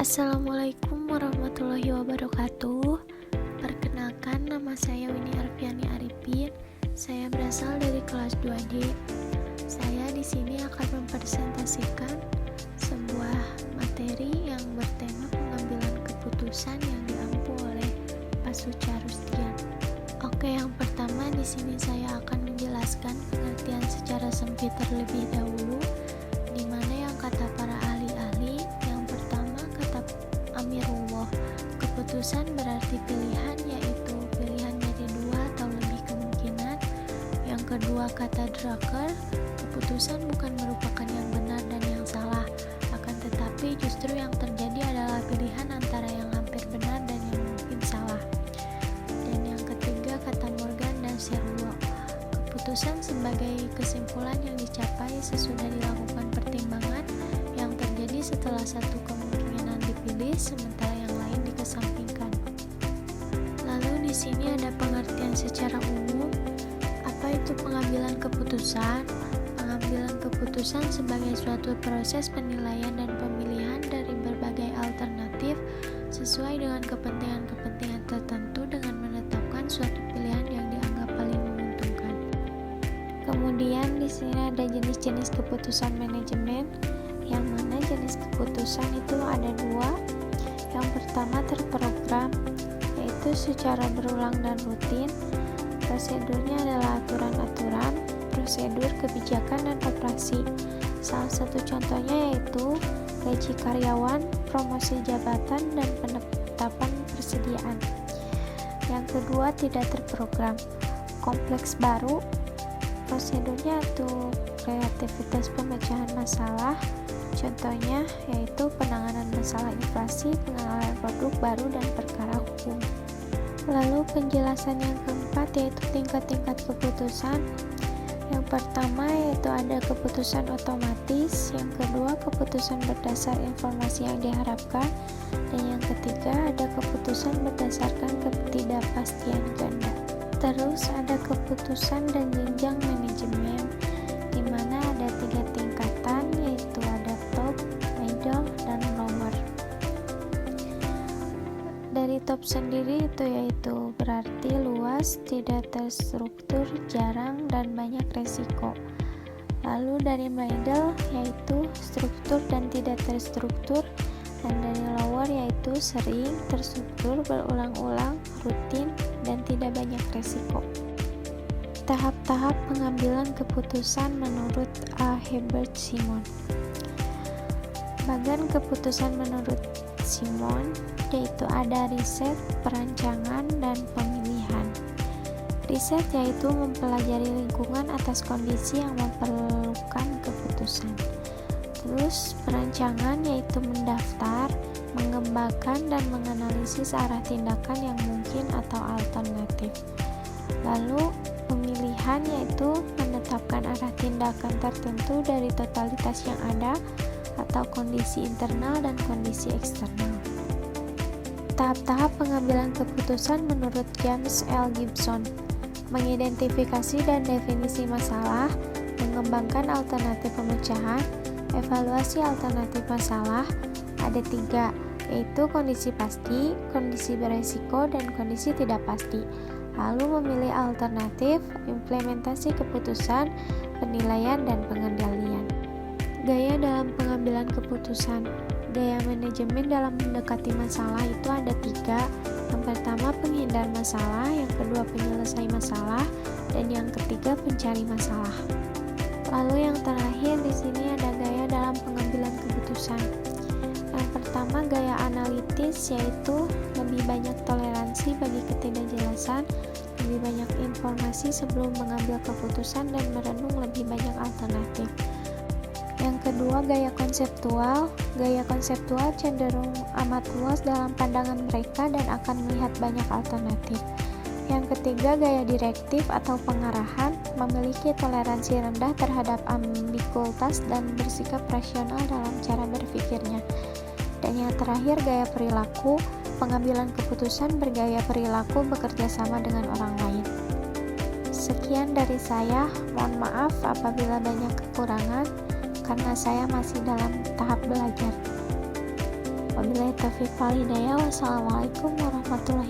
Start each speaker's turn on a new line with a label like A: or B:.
A: Assalamualaikum warahmatullahi wabarakatuh. Perkenalkan, nama saya Winnie Arfiani Arifin. Saya berasal dari kelas 2D. Saya di sini akan mempresentasikan sebuah materi yang bertema pengambilan keputusan yang diampu oleh Pak Suca Rustian. Oke, yang pertama di sini saya akan menjelaskan pengertian secara sempit terlebih dahulu, di mana yang kata para ahli-ahli. Amirullah, keputusan berarti pilihan, yaitu pilihan dari dua atau lebih kemungkinan. Yang kedua, kata Drucker, keputusan bukan merupakan yang benar dan yang salah, akan tetapi justru yang terjadi adalah pilihan antara yang hampir benar dan yang mungkin salah. Dan yang ketiga, kata Morgan dan Sherlock, keputusan sebagai kesimpulan yang dicapai sesudah dilakukan pertimbangan yang terjadi setelah satu kemungkinan dipilih sementara yang lain dikesampingkan. Lalu di sini ada pengertian secara umum. Apa itu pengambilan keputusan? Pengambilan keputusan sebagai suatu proses penilaian dan pemilihan dari berbagai alternatif sesuai dengan kepentingan-kepentingan tertentu dengan menetapkan suatu pilihan yang dianggap paling menguntungkan. Kemudian di sini ada jenis-jenis keputusan manajemen, yang mana jenis keputusan itu ada dua. Yang pertama terprogram, yaitu secara berulang dan rutin. Prosedurnya adalah aturan-aturan, prosedur kebijakan dan operasi. Salah satu contohnya yaitu gaji karyawan, promosi jabatan, dan penetapan persediaan. Yang kedua tidak terprogram, kompleks baru. Prosedurnya itu kreativitas pemecahan masalah. Contohnya yaitu penanganan masalah inflasi, pengenalan produk baru, dan perkara hukum. Lalu penjelasan yang keempat yaitu tingkat-tingkat keputusan. Yang pertama yaitu ada keputusan otomatis, yang kedua keputusan berdasar informasi yang diharapkan, dan yang ketiga ada keputusan berdasarkan ketidakpastian ganda. Terus ada keputusan dan jenjang manajemen, di mana ada 3 tingkatan, yaitu ada top, middle, dan lower. Dari top sendiri itu yaitu berarti luas, tidak terstruktur, jarang, dan banyak resiko. Lalu dari middle yaitu struktur dan tidak terstruktur, dan dari lower yaitu sering, terstruktur, berulang-ulang, rutin, dan tidak banyak resiko. Tahap-tahap pengambilan keputusan menurut A. Herbert Simon. Bagian keputusan menurut Simon yaitu ada riset, perancangan, dan pemilihan. Riset yaitu mempelajari lingkungan atas kondisi yang memerlukan keputusan. Terus perancangan yaitu mendaftar, mengembangkan, dan menganalisis arah tindakan yang mungkin atau alternatif. Lalu pemilihan yaitu menetapkan arah tindakan tertentu dari totalitas yang ada atau kondisi internal dan kondisi eksternal. Tahap-tahap pengambilan keputusan menurut James L. Gibson: mengidentifikasi dan definisi masalah, mengembangkan alternatif pemecahan, evaluasi alternatif masalah. Ada 3, yaitu kondisi pasti, kondisi beresiko, dan kondisi tidak pasti. Lalu memilih alternatif, implementasi keputusan, penilaian, dan pengendalian. Gaya dalam pengambilan keputusan. Gaya manajemen dalam mendekati masalah itu ada 3. Yang pertama penghindar masalah, yang kedua penyelesai masalah, dan yang ketiga pencari masalah. Lalu yang terakhir di sini ada gaya dalam pengambilan keputusan. Yang pertama gaya analitis, yaitu lebih banyak toleransi bagi ketidakjelasan, lebih banyak informasi sebelum mengambil keputusan, dan merenung lebih banyak alternatif. Yang kedua gaya konseptual. Gaya konseptual cenderung amat luas dalam pandangan mereka dan akan melihat banyak alternatif. Yang ketiga gaya direktif atau pengarahan, memiliki toleransi rendah terhadap ambiguitas dan bersikap rasional dalam cara berpikirnya. Dan yang terakhir gaya perilaku, pengambilan keputusan bergaya perilaku bekerja sama dengan orang lain. Sekian dari saya, mohon maaf apabila banyak kekurangan karena saya masih dalam tahap belajar. Wabillahi taufiq wal hidayah. Wassalamualaikum warahmatullahi